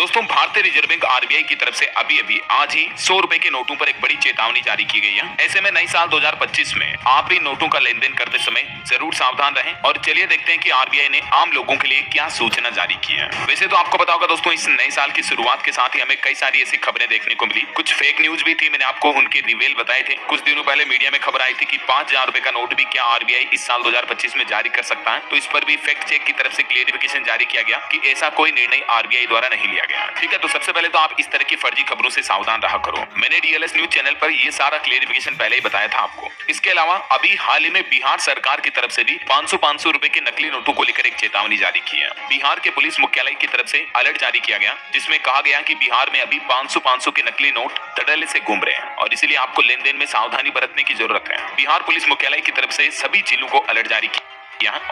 दोस्तों भारतीय reserve bank RBI की तरफ से अभी आज ही 100 रुपए के नोटों पर एक बड़ी चेतावनी जारी की गई है। ऐसे में नए साल 2025 में आप भी नोटों का लेन देन करते समय जरूर सावधान रहें। और चलिए देखते हैं कि आरबीआई ने आम लोगों के लिए क्या सूचना जारी की है। वैसे तो आपको पता होगा दोस्तों, इस नए साल की शुरुआत के साथ ही हमें कई सारी ऐसी खबरें देखने को मिली। कुछ फेक न्यूज भी थी, मैंने आपको उनके रिवील बताए थे। कुछ दिनों पहले मीडिया में खबर आई थी कि 5000 रुपए का नोट भी क्या आरबीआई इस साल 2025 में जारी कर सकता है। तो इस पर भी फैक्ट चेक की तरफ से क्लियरिफिकेशन जारी किया गया कि ऐसा कोई निर्णय आरबीआई द्वारा नहीं लिया गया। ठीक है, तो सबसे पहले तो आप इस तरह की फर्जी खबरों से सावधान रहा करो। मैंने डीएलएस न्यूज चैनल पर ये सारा क्लियरिफिकेशन पहले ही बताया था आपको। इसके अलावा अभी हाल ही में बिहार सरकार की तरफ से भी 500 रुपए के नकली नोटों को लेकर एक चेतावनी जारी की है। बिहार के पुलिस मुख्यालय की तरफ से अलर्ट जारी किया गया, जिसमें कहा गया कि बिहार में अभी 500 के नकली नोट धड़ल्ले से घूम रहे हैं और इसीलिए आपको लेन देन में सावधानी बरतने की जरूरत है। बिहार पुलिस मुख्यालय की तरफ से सभी जिलों को अलर्ट जारी किया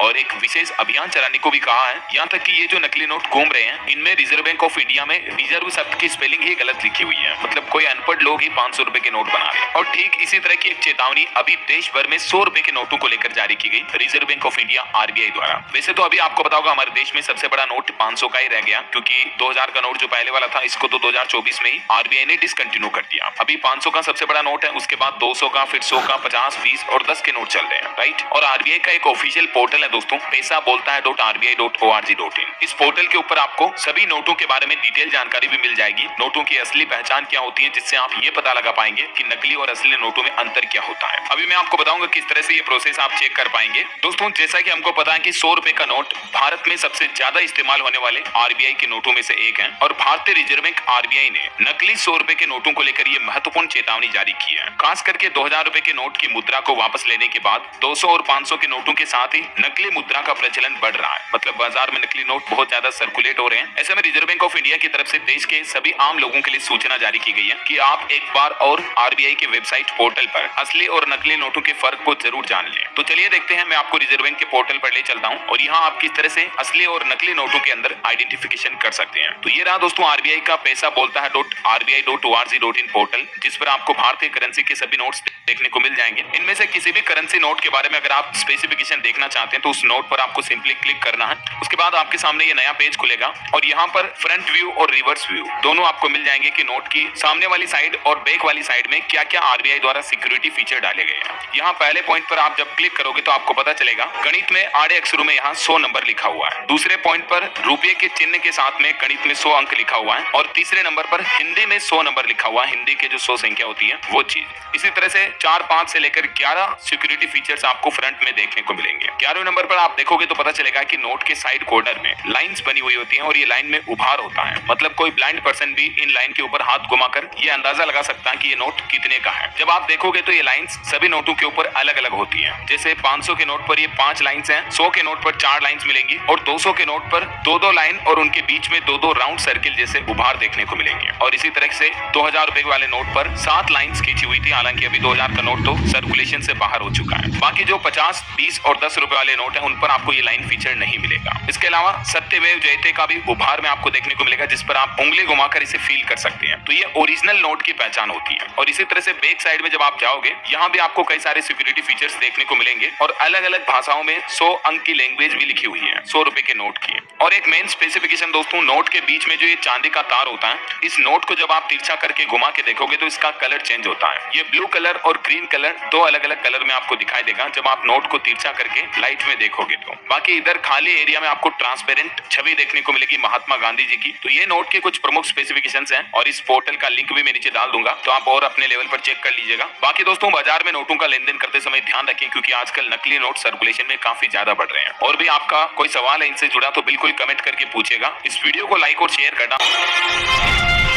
और एक विशेष अभियान चलाने को भी कहा है। यहाँ तक कि ये जो नकली नोट घूम रहे हैं, इनमें रिजर्व बैंक ऑफ इंडिया में रिजर्व शब्द की स्पेलिंग ही गलत लिखी हुई है। मतलब कोई अनपढ़ लोग ही 500 रुपए के नोट बना रहे हैं। और ठीक इसी तरह की एक चेतावनी अभी देश भर में 100 रुपए के नोटों को लेकर जारी की गई reserve bank of India RBI द्वारा। वैसे तो अभी आपको पता होगा हमारे देश में सबसे बड़ा नोट 500 का ही रह गया, क्योंकि 2000 का नोट जो पहले वाला था, इसको तो 2024 में ही आरबीआई ने डिसकंटिन्यू कर दिया। अभी 500 का सबसे बड़ा नोट है, उसके बाद 200 का, फिर 100 का, 50, 20 और 10 के नोट चल रहे हैं, राइट। और आरबीआई का एक ऑफिशियल पोर्टल है दोस्तों, पैसा बोलता है .rbi.org.in। इस पोर्टल के ऊपर आपको सभी नोटों के बारे में डिटेल जानकारी भी मिल जाएगी। नोटों की असली पहचान क्या होती है, जिससे आप ये पता लगा पाएंगे कि नकली और असली नोटों में अंतर क्या होता है। अभी मैं आपको बताऊंगा किस तरह से ये प्रोसेस आप चेक कर पाएंगे। दोस्तों जैसा कि हमको पता है कि 100 रुपए का नोट भारत में सबसे ज्यादा इस्तेमाल होने वाले आरबीआई के नोटों में से एक है। और भारतीय रिजर्व बैंक आरबीआई ने नकली 100 रुपए के नोटों को लेकर ये महत्वपूर्ण चेतावनी जारी की है। खास करके 2000 रुपए के नोट की मुद्रा को वापस लेने के बाद 200 और 500 के नोटों के साथ ही नकली मुद्रा का प्रचलन बढ़ रहा है। मतलब बाजार में नकली नोट बहुत ज्यादा सर्कुलेट हो रहे हैं। ऐसे में रिजर्व बैंक ऑफ इंडिया की तरफ से देश के सभी आम लोगों के लिए सूचना जारी की गई है कि आप एक बार और आरबीआई के वेबसाइट पोर्टल पर असली और नकली नोटों के फर्क को जरूर जान लें। तो चलिए देखते हैं, मैं आपको रिजर्व बैंक के पोर्टल पर ले चलता हूं और यहाँ आप किस तरह से असली और नकली नोटों के अंदर आइडेंटिफिकेशन कर सकते हैं। तो ये रहा दोस्तों आरबीआई का पैसा बोलता है .rbi.org.in पोर्टल, जिस पर आपको भारतीय करेंसी के सभी नोट्स देखने को मिल जाएंगे। इनमें से किसी भी करेंसी नोट के बारे में अगर आप स्पेसिफिकेशन देखना चाहते हैं तो उस नोट पर आपको सिंपली क्लिक करना है। उसके बाद आपके सामने ये नया पेज खुलेगा और यहाँ पर फ्रंट व्यू और रिवर्स व्यू दोनों आपको मिल जाएंगे कि नोट की सामने वाली साइड और बैक वाली साइड में क्या क्या आरबीआई द्वारा सिक्योरिटी फीचर डाले गए हैं। यहाँ पहले पॉइंट पर आप जब क्लिक करोगे तो आपको पता चलेगा गणित में आड़े अक्षरों में यहाँ 100 नंबर लिखा हुआ है। दूसरे पॉइंट पर रुपये के चिन्ह के साथ में गणित में 100 अंक लिखा हुआ है और तीसरे नंबर पर हिंदी में 100 नंबर लिखा हुआ है। हिंदी के जो 100 संख्या होती है वो चीज। इसी तरह से 4, 5 से लेकर 11 सिक्योरिटी फीचर्स आपको फ्रंट में देखने को मिलेंगे। 11वें नंबर पर आप देखोगे तो पता चलेगा कि नोट के साइड कॉर्नर में लाइंस बनी हुई होती हैं और ये लाइन में उभार होता है। मतलब कोई ब्लाइंड पर्सन भी इन लाइन के ऊपर हाथ घुमाकर ये अंदाजा लगा सकता है कि ये नोट कितने का है। जब आप देखोगे तो ये लाइंस सभी नोटों के ऊपर अलग अलग होती हैं। जैसे 500 के नोट पर ये 5 लाइंस हैं, 100 के नोट पर 4 लाइंस मिलेंगी और 200 के नोट पर 2-2 लाइन और उनके बीच में 2-2 राउंड सर्किल जैसे उभार देखने को मिलेंगे। और इसी तरह से 2000 रुपए वाले नोट पर 7 लाइंस खींची हुई थी। हालांकि अभी 2000 का नोट तो सर्कुलेशन से बाहर हो चुका है। बाकी जो 50, 20 और 10 रुपए वाले नोट है उन पर आपको ये लाइन फीचर नहीं मिलेगा। इसके अलावा सत्यमेव जयते का भी उभार में आपको देखने को मिलेगा, जिस पर आप उंगली घुमाकर इसे फील कर सकते हैं। तो ये ओरिजिनल नोट की पहचान होती है। और इसी तरह से बैक साइड में जब आप जाओगे यहाँ भी आपको कई सारे सिक्योरिटी फीचर्स देखने को मिलेंगे और अलग अलग भाषाओं में 100 अंक की लैंग्वेज भी लिखी हुई है 100 रुपए के नोट की। और एक मेन स्पेसिफिकेशन दोस्तों, नोट के बीच में जो ये चांदी का तार होता है, इस नोट को जब आप तिरछा करके घुमा के देखोगे तो इसका कलर चेंज होता है। ये ब्लू कलर और ग्रीन कलर 2 अलग अलग कलर में आपको दिखाई देगा जब आप नोट को तिरछा करके लाइट में देखोगे तो। बाकी इधर खाली एरिया में आपको ट्रांसपेरेंट छवि देखने को मिलेगी महात्मा गांधी जी की। तो ये नोट के कुछ प्रमुख स्पेसिफिकेशंस हैं और इस पोर्टल का लिंक भी मैं नीचे डाल दूंगा, तो आप और अपने लेवल पर चेक कर लीजिएगा। बाकी दोस्तों बाजार में नोटों का लेन देन करते समय ध्यान रखें, क्योंकि आजकल नकली नोट सर्कुलेशन में काफी ज्यादा बढ़ रहे हैं। और भी आपका कोई सवाल है इनसे जुड़ा तो बिल्कुल कमेंट करके पूछेगा। इस वीडियो को लाइक और शेयर करना।